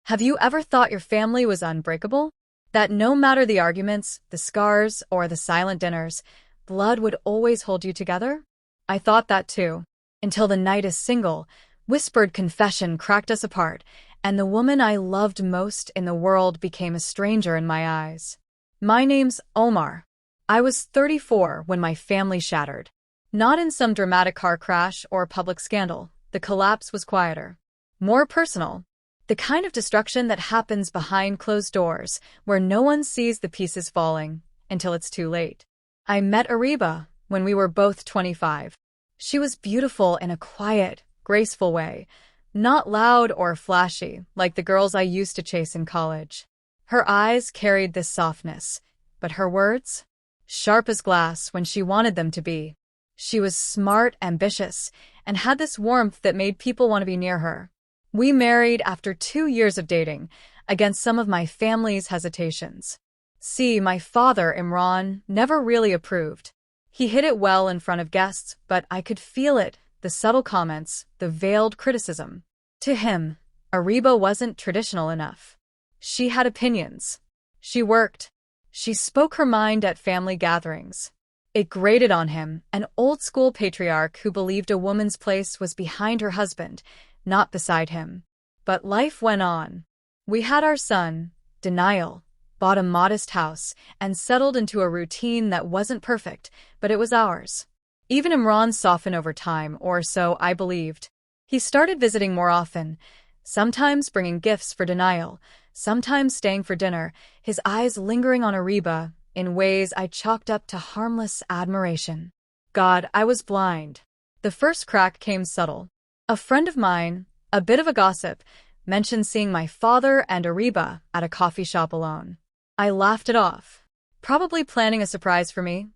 Have you ever thought your family was unbreakable? That no matter the arguments, the scars, or the silent dinners, blood would always hold you together? I thought that too, until the night is single, whispered confession cracked us apart, and the woman I loved most in the world became a stranger in my eyes. My name's Omar. I was 34 when my family shattered. Not in some dramatic car crash or public scandal. The collapse was quieter, more personal. The kind of destruction that happens behind closed doors, where no one sees the pieces falling until it's too late. I met Ariba when we were both 25. She was beautiful in a quiet, graceful way, not loud or flashy like the girls I used to chase in college. Her eyes carried this softness, but her words? Sharp as glass when she wanted them to be. She was smart, ambitious, and had this warmth that made people want to be near her. We married after 2 years of dating, against some of my family's hesitations. See, my father, Imran, never really approved. He hid it well in front of guests, but I could feel it, the subtle comments, the veiled criticism. To him, Ariba wasn't traditional enough. She had opinions. She worked. She spoke her mind at family gatherings. It grated on him, an old-school patriarch who believed a woman's place was behind her husband, not beside him. But life went on. We had our son, Denial, bought a modest house, and settled into a routine that wasn't perfect, but it was ours. Even Imran softened over time, or so I believed. He started visiting more often, sometimes bringing gifts for Denial, sometimes staying for dinner, his eyes lingering on Ariba in ways I chalked up to harmless admiration. God, I was blind. The first crack came subtle. A friend of mine, a bit of a gossip, mentioned seeing my father and Ariba at a coffee shop alone. I laughed it off. Probably planning a surprise for me,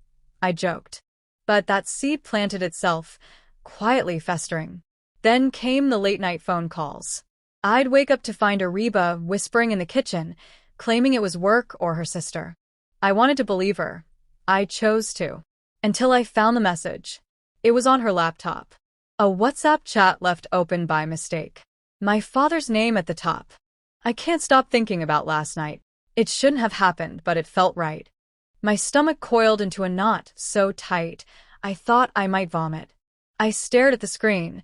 I joked. But that seed planted itself, quietly festering. Then came the late-night phone calls. I'd wake up to find Ariba whispering in the kitchen, claiming it was work or her sister. I wanted to believe her. I chose to. Until I found the message. It was on her laptop. A WhatsApp chat left open by mistake. My father's name at the top. I can't stop thinking about last night. It shouldn't have happened, but it felt right. My stomach coiled into a knot so tight, I thought I might vomit. I stared at the screen,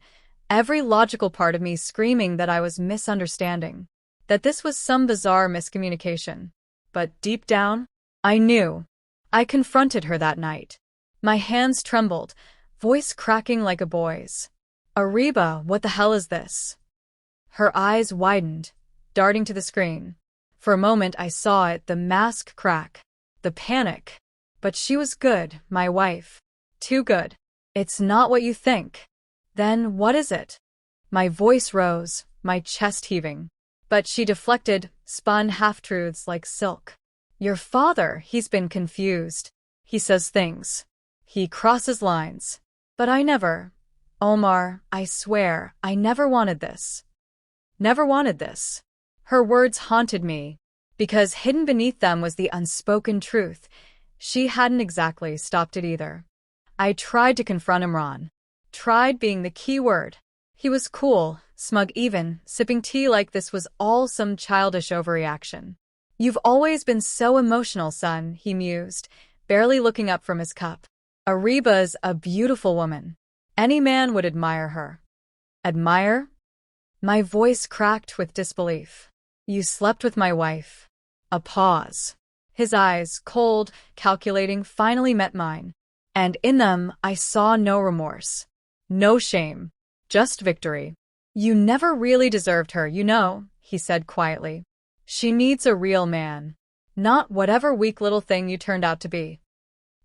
every logical part of me screaming that I was misunderstanding, that this was some bizarre miscommunication. But deep down, I knew. I confronted her that night. My hands trembled, voice cracking like a boy's. Ariba, what the hell is this? Her eyes widened, darting to the screen. For a moment I saw it, the mask crack, the panic. But she was good, my wife. Too good. It's not what you think. Then what is it? My voice rose, my chest heaving. But she deflected, spun half-truths like silk. Your father, he's been confused. He says things. He crosses lines. But I never. Omar, I swear, I never wanted this. Never wanted this. Her words haunted me, because hidden beneath them was the unspoken truth. She hadn't exactly stopped it either. I tried to confront Imran. Tried being the key word. He was cool, smug even, sipping tea like this was all some childish overreaction. You've always been so emotional, son, he mused, barely looking up from his cup. Ariba's a beautiful woman. Any man would admire her. Admire? My voice cracked with disbelief. You slept with my wife. A pause. His eyes, cold, calculating, finally met mine. And in them, I saw no remorse. No shame. Just victory. You never really deserved her, you know, he said quietly. She needs a real man. Not whatever weak little thing you turned out to be.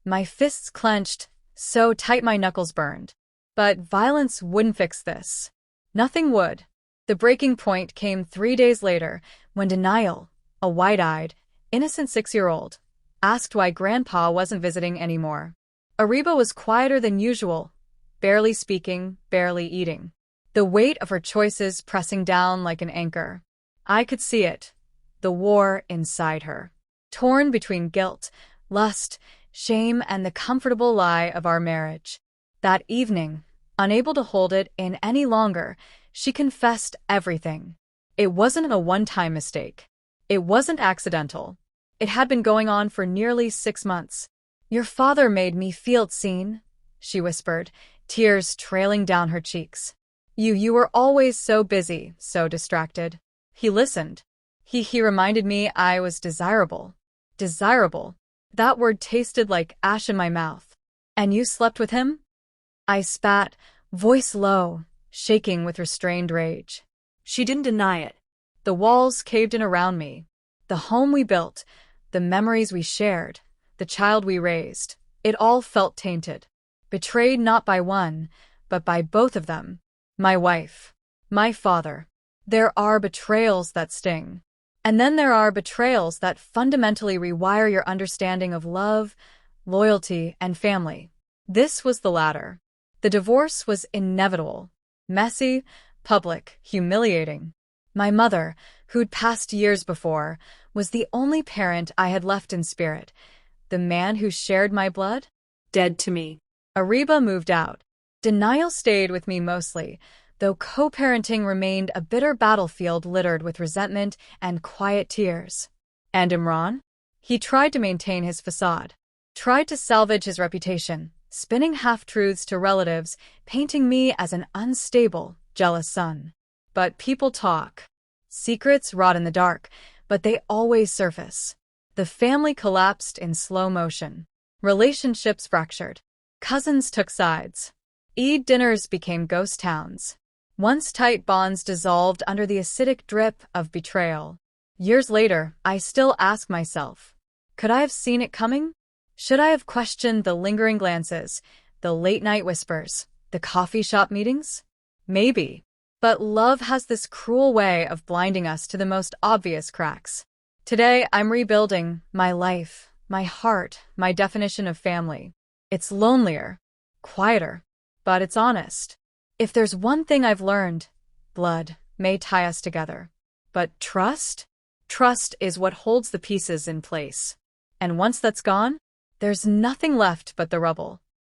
My fists clenched, so tight my knuckles burned. But violence wouldn't fix this. Nothing would. The breaking point came 3 days later, when Denial, a wide-eyed, innocent 6-year-old, asked why Grandpa wasn't visiting anymore. Ariba was quieter than usual, barely speaking, barely eating. The weight of her choices pressing down like an anchor. I could see it, the war inside her. Torn between guilt, lust, shame, and the comfortable lie of our marriage. That evening, unable to hold it in any longer, she confessed everything. It wasn't a one-time mistake. It wasn't accidental. It had been going on for nearly 6 months. Your father made me feel seen, she whispered, tears trailing down her cheeks. You were always so busy, so distracted. He listened. He reminded me I was desirable. Desirable. That word tasted like ash in my mouth. And you slept with him? I spat, voice low, shaking with restrained rage. She didn't deny it. The walls caved in around me. The home we built, the memories we shared, the child we raised, it all felt tainted. Betrayed not by one, but by both of them. My wife. My father. There are betrayals that sting. And then there are betrayals that fundamentally rewire your understanding of love, loyalty, and family. This was the latter. The divorce was inevitable. Messy, public, humiliating. My mother, who'd passed years before, was the only parent I had left in spirit. The man who shared my blood? Dead to me. Ariba moved out. Denial stayed with me mostly, though co-parenting remained a bitter battlefield littered with resentment and quiet tears. And Imran? He tried to maintain his facade, tried to salvage his reputation, spinning half-truths to relatives, painting me as an unstable, jealous son. But people talk. Secrets rot in the dark, but they always surface. The family collapsed in slow motion. Relationships fractured. Cousins took sides. Eid dinners became ghost towns. Once tight bonds dissolved under the acidic drip of betrayal. Years later, I still ask myself, could I have seen it coming? Should I have questioned the lingering glances, the late-night whispers, the coffee shop meetings? Maybe. But love has this cruel way of blinding us to the most obvious cracks. Today, I'm rebuilding my life, my heart, my definition of family. It's lonelier, quieter, but it's honest. If there's one thing I've learned, blood may tie us together. But trust? Trust is what holds the pieces in place. And once that's gone, there's nothing left but the rubble.